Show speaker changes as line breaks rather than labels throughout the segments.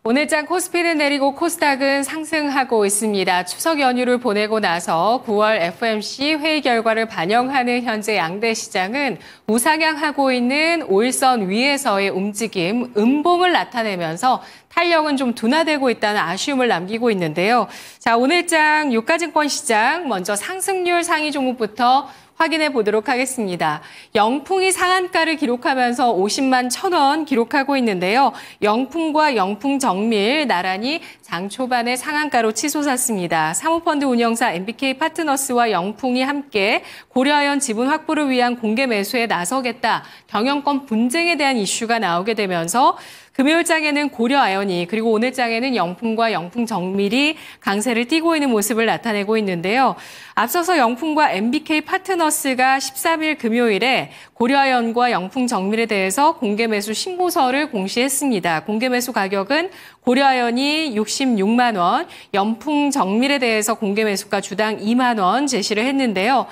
오늘장 코스피는 내리고 코스닥은 상승하고 있습니다. 추석 연휴를 보내고 나서 9월 FOMC 회의 결과를 반영하는 현재 양대 시장은 우상향하고 있는 5일선 위에서의 움직임, 음봉을 나타내면서 탄력은 좀 둔화되고 있다는 아쉬움을 남기고 있는데요. 자, 오늘장 유가증권 시장 먼저 상승률 상위 종목부터 확인해 보도록 하겠습니다. 영풍이 상한가를 기록하면서 50만 1,000원 기록하고 있는데요. 영풍과 영풍정밀 나란히 장 초반에 상한가로 치솟았습니다. 사모펀드 운영사 MBK 파트너스와 영풍이 함께 고려아연 지분 확보를 위한 공개 매수에 나서겠다. 경영권 분쟁에 대한 이슈가 나오게 되면서 금요일장에는 고려아연이 그리고 오늘장에는 영풍과 영풍정밀이 강세를 띠고 있는 모습을 나타내고 있는데요. 앞서서 영풍과 MBK 파트너스가 13일 금요일에 고려아연과 영풍정밀에 대해서 공개 매수 신고서를 공시했습니다. 공개 매수 가격은 고려아연이 66만 원, 영풍정밀에 대해서 공개 매수가 주당 2만 원 제시를 했는데요.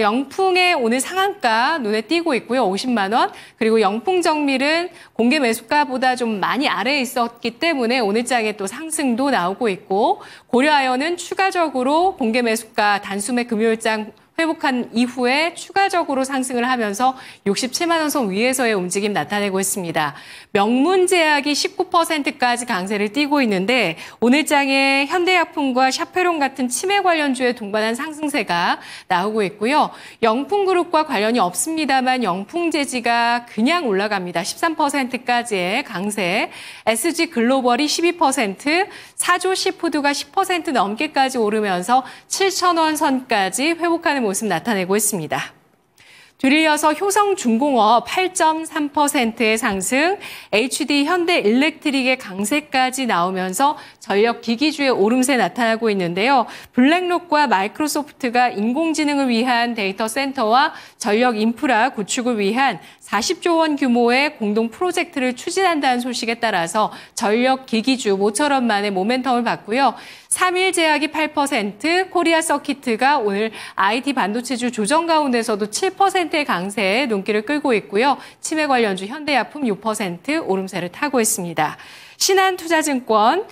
영풍의 오늘 상한가 눈에 띄고 있고요. 50만 원. 그리고 영풍정밀은 공개 매수가보다 좀 많이 아래에 있었기 때문에 오늘장에 또 상승도 나오고 있고 고려아연은 추가적으로 공개 매수가 단숨에 금요일장 회복한 이후에 추가적으로 상승을 하면서 67만 원 선 위에서의 움직임 나타내고 있습니다. 명문제약이 19%까지 강세를 띠고 있는데 오늘장에 현대약품과 샤페론 같은 치매 관련주에 동반한 상승세가 나오고 있고요. 영풍그룹과 관련이 없습니다만 영풍제지가 그냥 올라갑니다. 13%까지의 강세. SG글로벌이 12%, 사조시푸드가 10% 넘게까지 오르면서 7,000원 선까지 회복하는 모습 나타내고 있습니다. 뒤이어서 효성중공업 8.3%의 상승, HD 현대일렉트릭의 강세까지 나오면서 전력기기주의 오름세 나타나고 있는데요. 블랙록과 마이크로소프트가 인공지능을 위한 데이터 센터와 전력 인프라 구축을 위한 40조 원 규모의 공동 프로젝트를 추진한다는 소식에 따라서 전력기기주 모처럼 만의 모멘텀을 받고요. 3일제약이 8%, 코리아 서키트가 오늘 IT 반도체주 조정 가운데서도 7%의 강세에 눈길을 끌고 있고요. 치매 관련주 현대약품 6% 오름세를 타고 있습니다. 신한투자증권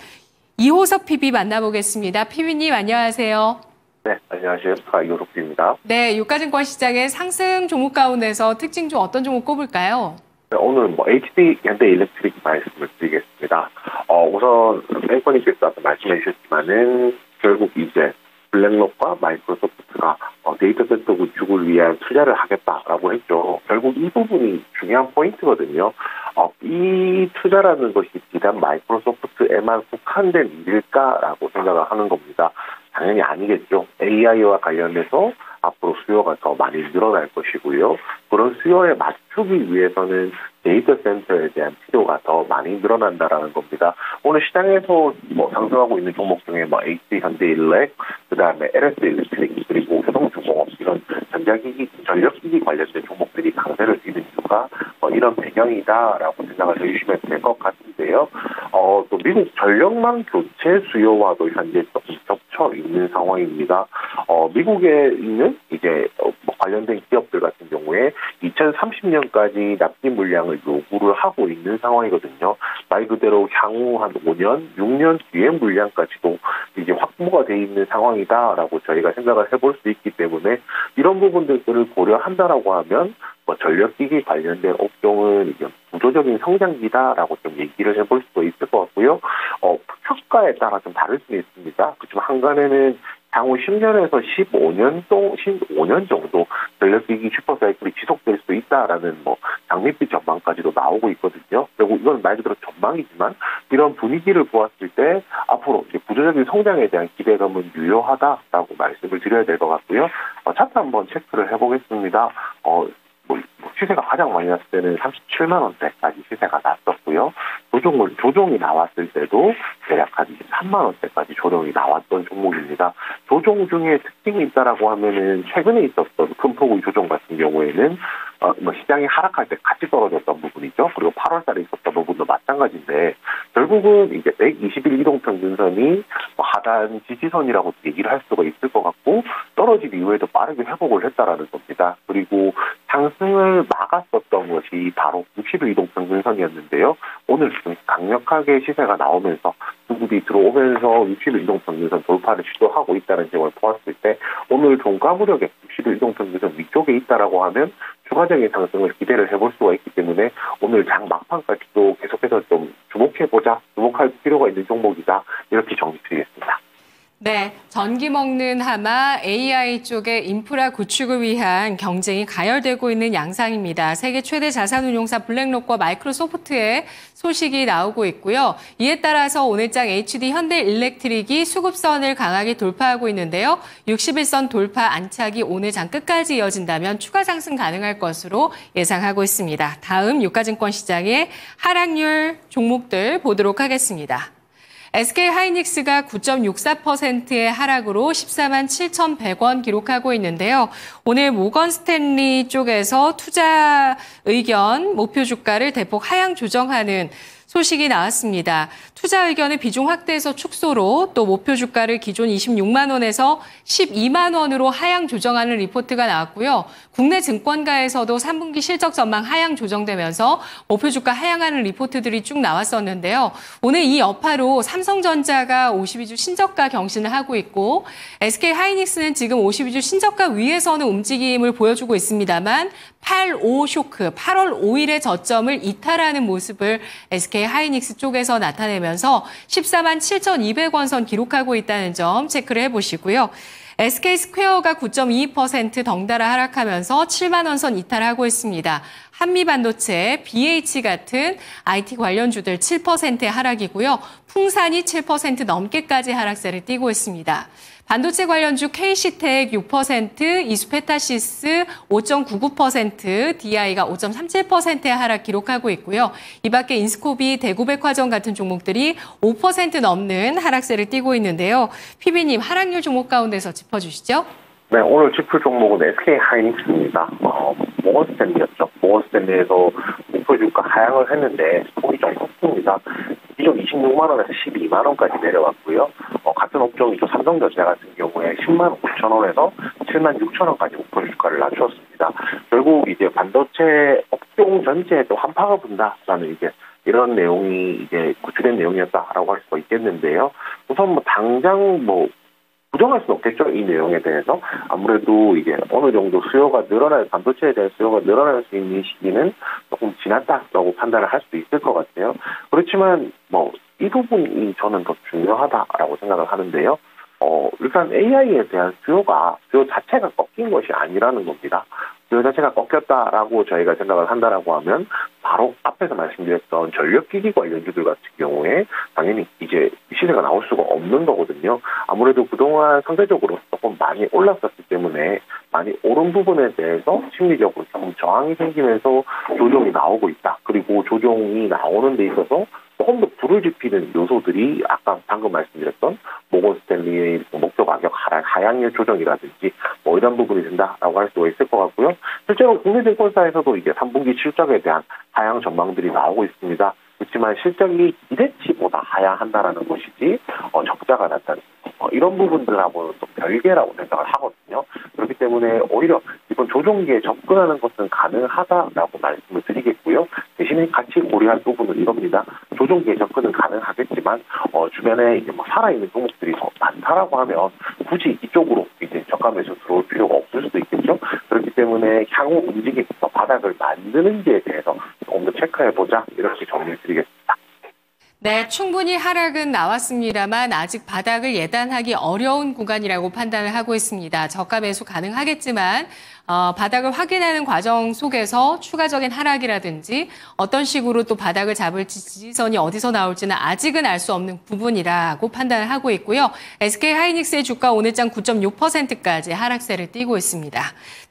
이호섭 PB 만나보겠습니다. PB님 안녕하세요.
네, 안녕하세요. 이호섭입니다.
네, 유가증권 시장의 상승 종목 가운데서 특징 중 어떤 종목 꼽을까요?
네, 오늘 HD 현대일렉트릭 말씀을 드리겠습니다. 우선 앵커님께서 아까 말씀해 주셨지만은 결국 이제 블랙록과 마이크로소프트가 데이터 센터 구축을 위한 투자를 하겠다라고 했죠. 결국 이 부분이 중요한 포인트거든요. 이 투자라는 것이 비단 마이크로소프트에만 국한된 일일까라고 생각을 하는 겁니다. 당연히 아니겠죠. AI와 관련해서 앞으로 수요가 더 많이 늘어날 것이고요. 그런 수요에 맞추기 위해서는 데이터 센터에 대한 필요가 더 많이 늘어난다라는 겁니다. 오늘 시장에서 상승하고 있는 종목 중에 HD 현대일렉, 그다음에 LS 일렉트릭, 그리고 효성중공업 이런 전자기기, 전력기기 관련된 종목들이 강세를 띠는 이유가 이런 배경이다라고 생각을 해주시면 될 것 같은데요. 또 미국 전력망 교체 수요와도 현재 조금 겹쳐 있는 상황입니다. 미국에 있는 이제 관련된 기업들 같은 경우에 2030년까지 납기 물량을 요구를 하고 있는 상황이거든요. 말 그대로 향후 한 5년, 6년 뒤의 물량까지도 이제 확보가 돼 있는 상황이다라고 저희가 생각을 해볼 수 있기 때문에 이런 부분들을 고려한다라고 하면 전력기기 관련된 업종은 이제 구조적인 성장기다라고 좀 얘기를 해볼 수도 있을 것 같고요. 효과에 따라 좀 다를 수 있습니다. 그렇지만 한간에는 향후 10년에서 15년 정도 전력기기 슈퍼사이클이 지속될 수 있다라는 장밋빛 전망까지도 나오고 있거든요. 그리고 이건 말 그대로 전망이지만 이런 분위기를 보았을 때 앞으로 이제 구조적인 성장에 대한 기대감은 유효하다라고 말씀을 드려야 될 것 같고요. 차트 한번 체크를 해보겠습니다. 시세가 가장 많이 났을 때는 37만 원대까지 시세가 났었고요. 조종이 나왔을 때도 대략 한 3만 원대까지 조정이 나왔던 종목입니다. 조종 중에 특징이 있다라고 하면은 최근에 있었던 큰 폭의 조정 같은 경우에는 시장이 하락할 때 같이 떨어졌던 부분이죠. 그리고 8월달에 있었던 부분도 마찬가지인데 결국은 이제 120일 이동평균선이 하단 지지선이라고 얘기를 할 수가 있을 것 같고 떨어진 이후에도 빠르게 회복을 했다라는 겁니다. 그리고 상승을 막았었던 것이 바로 60일 이동평균선이었는데요. 오늘 좀 강력하게 시세가 나오면서 수급이 들어오면서 60일 이동평균선 돌파를 시도하고 있다는 점을 보았을 때 오늘 종가 무력에 60일 이동평균선 위쪽에 있다라고 하면 추가적인 상승을 기대를 해볼 수가 있기 때문에 오늘 장 막판까지도 계속해서 좀 주목할 필요가 있는 종목이다. 이렇게 정리드리겠습니다.
네, 전기 먹는 하마 AI 쪽의 인프라 구축을 위한 경쟁이 가열되고 있는 양상입니다. 세계 최대 자산운용사 블랙록과 마이크로소프트의 소식이 나오고 있고요. 이에 따라서 오늘장 HD 현대일렉트릭이 수급선을 강하게 돌파하고 있는데요. 61선 돌파 안착이 오늘장 끝까지 이어진다면 추가 상승 가능할 것으로 예상하고 있습니다. 다음 유가증권 시장의 하락률 종목들 보도록 하겠습니다. SK하이닉스가 9.64%의 하락으로 14만 7,100원 기록하고 있는데요. 오늘 모건 스탠리 쪽에서 투자 의견 목표 주가를 대폭 하향 조정하는 소식이 나왔습니다. 투자 의견의 비중 확대에서 축소로 또 목표 주가를 기존 26만 원에서 12만 원으로 하향 조정하는 리포트가 나왔고요. 국내 증권가에서도 3분기 실적 전망 하향 조정되면서 목표 주가 하향하는 리포트들이 쭉 나왔었는데요. 오늘 이 여파로 삼성전자가 52주 신저가 경신을 하고 있고 SK하이닉스는 지금 52주 신저가 위에서는 움직임을 보여주고 있습니다만 8.5 쇼크, 8월 5일의 저점을 이탈하는 모습을 SK하이닉스 쪽에서 나타내면서 14만 7,200원 선 기록하고 있다는 점 체크를 해보시고요. SK스퀘어가 9.22% 덩달아 하락하면서 7만 원 선 이탈하고 있습니다. 한미반도체, BH 같은 IT 관련주들 7%의 하락이고요. 풍산이 7% 넘게까지 하락세를 띠고 있습니다. 반도체 관련주 KC텍 6%, 이수페타시스 5.99%, DI가 5.37%의 하락 기록하고 있고요. 이 밖에 인스코비, 대구백화점 같은 종목들이 5% 넘는 하락세를 띠고 있는데요. PB님, 하락률 종목 가운데서 짚어주시죠.
네, 오늘 짚을 종목은 SK하이닉스입니다. 모건스탠리였죠. 모건스탠리에서 목표 주가 하향을 했는데 폭이 좀 컸습니다. 기존 26만 원에서 12만 원까지 내려왔고요. 같은 업종이죠. 삼성전자 같은 경우에 10만 5천 원에서 7만 6천 원까지 목표 주가를 낮추었습니다. 결국 이제 반도체 업종 전체에 또 한파가 분다라는 이제 이런 내용이 이제 구축된 내용이었다라고 할 수가 있겠는데요. 우선 당장 부정할 수는 없겠죠. 이 내용에 대해서. 아무래도 이게 어느 정도 반도체에 대한 수요가 늘어날 수 있는 시기는 조금 지났다라고 판단을 할 수 있을 것 같아요. 그렇지만 이 부분이 저는 더 중요하다라고 생각을 하는데요. 일단 AI에 대한 수요 자체가 꺾인 것이 아니라는 겁니다. 수요 자체가 꺾였다라고 저희가 생각을 한다라고 하면 바로 앞에서 말씀드렸던 전력기기 관련주들 같은 경우에 당연히 이제 시세가 나올 수가 없는 거거든요. 아무래도 그동안 상대적으로 조금 많이 올랐었기 때문에 많이 오른 부분에 대해서 심리적으로 조금 저항이 생기면서 조정이 나오고 있다. 그리고 조정이 나오는 데 있어서 조금 더 불을 지피는 요소들이 아까 방금 말씀드렸던 모건스탠리의 목표 가격 하향률 조정이라든지 이런 부분이 된다라고 할 수가 있을 것 같고요. 실제로 국내 증권사에서도 이제 3분기 실적에 대한 하향 전망들이 나오고 있습니다. 그렇지만 실적이 기대치보다 하향한다라는 것이지 적자가 났다는 이런 부분들하고는 또 별개라고 생각을 하거든요. 그렇기 때문에 오히려 이번 조정기에 접근하는 것은 가능하다라고 말씀을 드리겠고요. 대신에 같이 고려할 부분은 이겁니다. 조정기에 접근은 가능하겠지만 주변에 이제 살아있는 종목들이 더 많다라고 하면 굳이 이쪽으로 이제 저가매수 들어올 필요가 없을 수도 있겠죠. 그렇기 때문에 향후 움직임에서 바닥을 만드는지에 대해서 조금 더 체크해보자 이렇게 정리를 드리겠습니다.
네, 충분히 하락은 나왔습니다만 아직 바닥을 예단하기 어려운 구간이라고 판단을 하고 있습니다. 저가 매수 가능하겠지만 바닥을 확인하는 과정 속에서 추가적인 하락이라든지 어떤 식으로 또 바닥을 잡을지 지지선이 어디서 나올지는 아직은 알 수 없는 부분이라고 판단을 하고 있고요. SK하이닉스의 주가 오늘장 9.6%까지 하락세를 띠고 있습니다.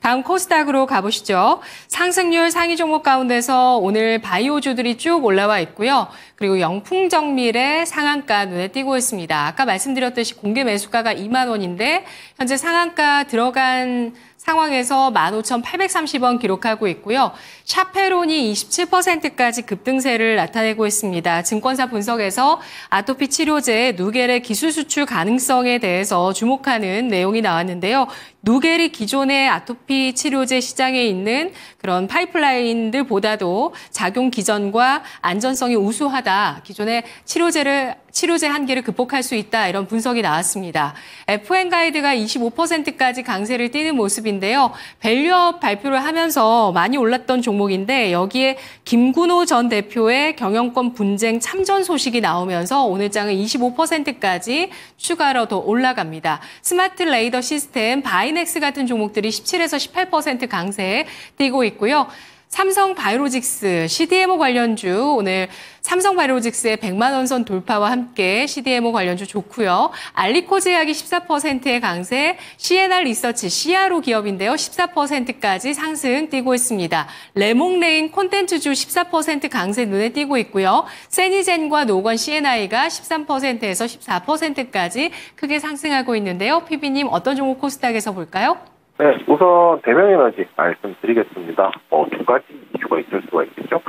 다음 코스닥으로 가보시죠. 상승률 상위 종목 가운데서 오늘 바이오주들이 쭉 올라와 있고요. 그리고 영풍정밀의 상한가 눈에 띄고 있습니다. 아까 말씀드렸듯이 공개 매수가가 2만 원인데 현재 상한가 들어간 상황에서 15,830원 기록하고 있고요. 샤페론이 27%까지 급등세를 나타내고 있습니다. 증권사 분석에서 아토피 치료제 누겔의 기술 수출 가능성에 대해서 주목하는 내용이 나왔는데요. 누겔이 기존의 아토피 치료제 시장에 있는 그런 파이프라인들보다도 작용 기전과 안전성이 우수하다. 기존의 치료제 한계를 극복할 수 있다. 이런 분석이 나왔습니다. FN 가이드가 25%까지 강세를 띠는 모습인데요. 밸류업 발표를 하면서 많이 올랐던 종목인데 여기에 김군호 전 대표의 경영권 분쟁 참전 소식이 나오면서 오늘 장은 25%까지 추가로 더 올라갑니다. 스마트 레이더 시스템, 바이넥스 같은 종목들이 17에서 18% 강세에 뛰고 있고요. 삼성바이오로직스, CDMO 관련주 오늘 삼성바이오로직스의 100만 원 선 돌파와 함께 CDMO 관련주 좋고요. 알리코 제약이 14%의 강세, CNR 리서치, CRO 기업인데요. 14%까지 상승 띄고 있습니다. 레몽레인 콘텐츠주 14% 강세 눈에 띄고 있고요. 세니젠과 노건 CNI가 13%에서 14%까지 크게 상승하고 있는데요. PB님 어떤 종목 코스닥에서 볼까요?
네, 우선 대명에너지 말씀드리겠습니다. 두 가지 이유가 있을 수가 있겠죠.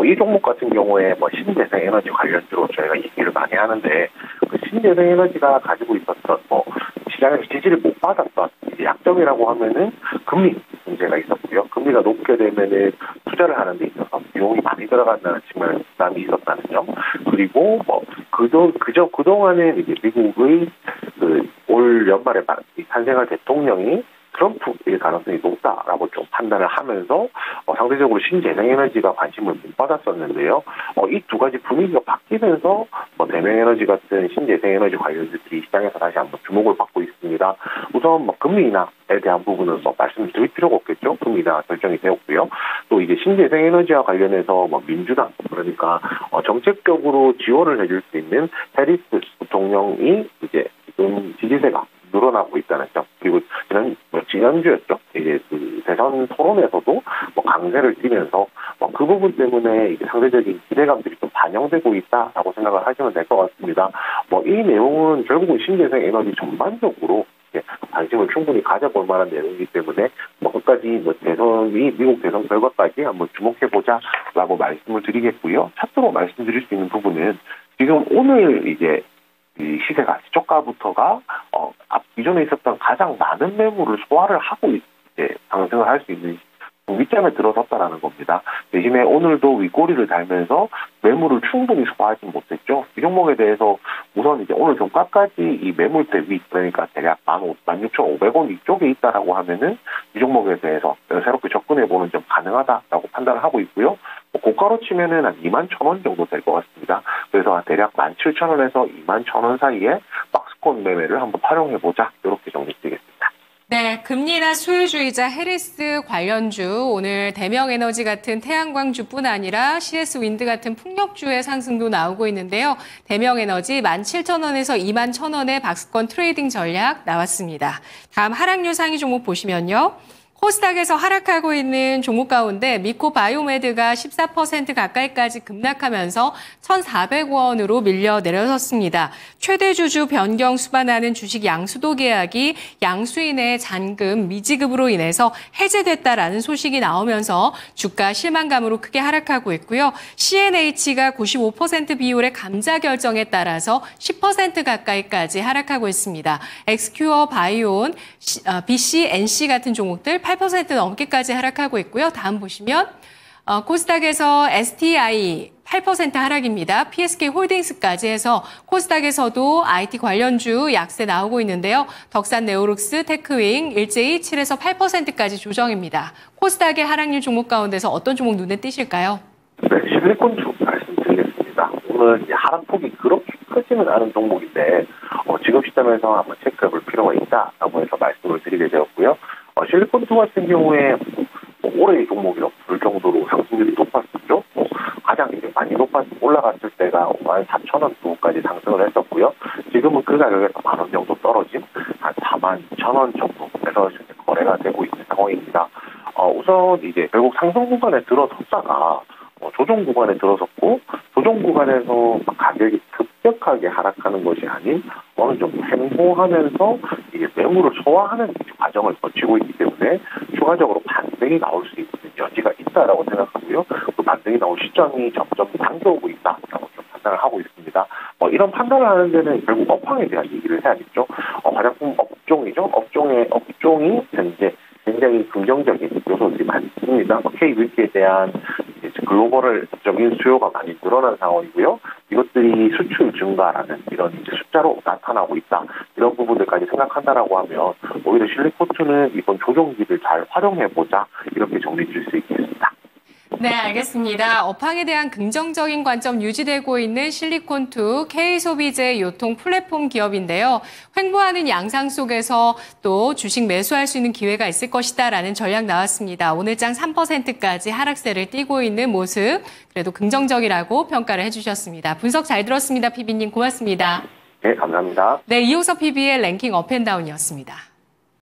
이 종목 같은 경우에 신재생 에너지 관련주로 저희가 얘기를 많이 하는데 그 신재생 에너지가 가지고 있었던 시장에서 지지를 못 받았던 이제 약점이라고 하면은 금리 문제가 있었고요. 금리가 높게 되면은 투자를 하는 데 있어서 비용이 많이 들어간다는 측면에서 부담이 있었다는 점. 그리고 그동안에 이제 미국의 올 연말에 탄생할 대통령이 트럼프일 가능성이 높다라고 좀 판단을 하면서 상대적으로 신재생에너지가 관심을 못 받았었는데요. 이 두 가지 분위기가 바뀌면서 대명에너지 같은 신재생에너지 관련주들이 시장에서 다시 한번 주목을 받고 있습니다. 우선 금리 인하에 대한 부분은 말씀을 드릴 필요가 없겠죠. 금리 인하 결정이 되었고요. 또 이제 신재생에너지와 관련해서 민주당 그러니까 정책적으로 지원을 해줄 수 있는 해리스 부통령이 이제 지금 지지세가 늘어나고 있다는 점. 그리고 지난주였죠. 이제 대선 토론에서도 강세를 띠면서 그 부분 때문에 이제 상대적인 기대감들이 좀 반영되고 있다라고 생각을 하시면 될 것 같습니다. 이 내용은 결국은 신재생 에너지 전반적으로 관심을 충분히 가져볼 만한 내용이기 때문에 끝까지 미국 대선 결과까지 한번 주목해보자라고 말씀을 드리겠고요. 차트로 말씀드릴 수 있는 부분은 지금 오늘 이제 이 시세가 시초가부터가 기존에 있었던 가장 많은 매물을 소화를 하고 이제 상승을 할 수 있는 윗점에 들어섰다라는 겁니다. 대신에 오늘도 윗꼬리를 달면서 매물을 충분히 소화하지 못했죠. 이 종목에 대해서 우선 이제 오늘 종가까지 이 매물대 윗 그러니까 대략 16,500원 이쪽에 있다라고 하면은 이 종목에 대해서 새롭게 접근해보는 점 가능하다라고 판단을 하고 있고요. 고가로 치면은 한 21,000원 정도 될 것 같습니다. 그래서 대략 17,000원에서 21,000원 사이에 박스권 매매를 한번 활용해보자. 이렇게 정리드리겠습니다.
네, 금리나 수혜주이자 해리스 관련주 오늘 대명에너지 같은 태양광주뿐 아니라 CS 윈드 같은 풍력주의 상승도 나오고 있는데요. 대명에너지 17,000원에서 21,000원의 박스권 트레이딩 전략 나왔습니다. 다음 하락률 상위 종목 보시면요. 코스닥에서 하락하고 있는 종목 가운데 미코 바이오메드가 14% 가까이까지 급락하면서 1,400원으로 밀려 내려섰습니다. 최대 주주 변경 수반하는 주식 양수도 계약이 양수인의 잔금 미지급으로 인해서 해제됐다라는 소식이 나오면서 주가 실망감으로 크게 하락하고 있고요. CNH가 95% 비율의 감자 결정에 따라서 10% 가까이까지 하락하고 있습니다. 엑스큐어 바이온, BCNC 같은 종목들 8% 넘게까지 하락하고 있고요. 다음 보시면 코스닥에서 STI 8% 하락입니다. PSK 홀딩스까지 해서 코스닥에서도 IT 관련주 약세 나오고 있는데요. 덕산 네오룩스, 테크윙 일제히 7에서 8%까지 조정입니다. 코스닥의 하락률 종목 가운데서 어떤 종목 눈에 띄실까요?
네, 실리콘주 말씀드리겠습니다. 오늘 하락폭이 그렇게 크지는 않은 종목인데 지금 시점에서 한번 체크해볼 필요가 있다라고 해서 말씀을 드리게 되었고요. 실리콘투 같은 경우에 올해의 종목이라고 볼 정도로 상승률이 높았었죠. 가장 이제 많이 올라갔을 때가 54,000원 부분까지 상승을 했었고요. 지금은 그 가격에서 10,000원 정도 떨어진 한 42,000원 정도에서 거래가 되고 있는 상황입니다. 우선 이제 결국 상승 구간에 들어섰다가 조정 구간에 들어섰고 조정 구간에서 가격이 급격하게 하락하는 것이 아닌 어느 정도 횡보하면서 이게 매물을 소화하는 과정을 거치고 있기 때문에 추가적으로 반등이 나올 수 있는 여지가 있다라고 생각하고요. 그 반등이 나올 시점이 점점 당겨오고 있다라고 좀 판단을 하고 있습니다. 이런 판단을 하는 데는 결국 업황에 대한 얘기를 해야겠죠. 화장품 업종이죠. 업종이 현재 굉장히 긍정적인 요소들이 많습니다. K-뷰티에 대한 글로벌적인 수요가 많이 늘어난 상황이고요. 이것들이 수출 증가라는 이런 이제 숫자로 나타나고 있다. 이런 부분들까지 생각한다라고 하면 오히려 실리코트는 이번 조정기를 잘 활용해보자 이렇게 정리 줄 수 있겠습니다.
네, 알겠습니다. 업황에 대한 긍정적인 관점 유지되고 있는 실리콘2 K소비재 유통 플랫폼 기업인데요. 횡보하는 양상 속에서 또 주식 매수할 수 있는 기회가 있을 것이다라는 전략 나왔습니다. 오늘장 3%까지 하락세를 띠고 있는 모습, 그래도 긍정적이라고 평가를 해주셨습니다. 분석 잘 들었습니다. PB님 고맙습니다.
네, 감사합니다.
네, 이호섭 PB의 랭킹 업앤다운이었습니다.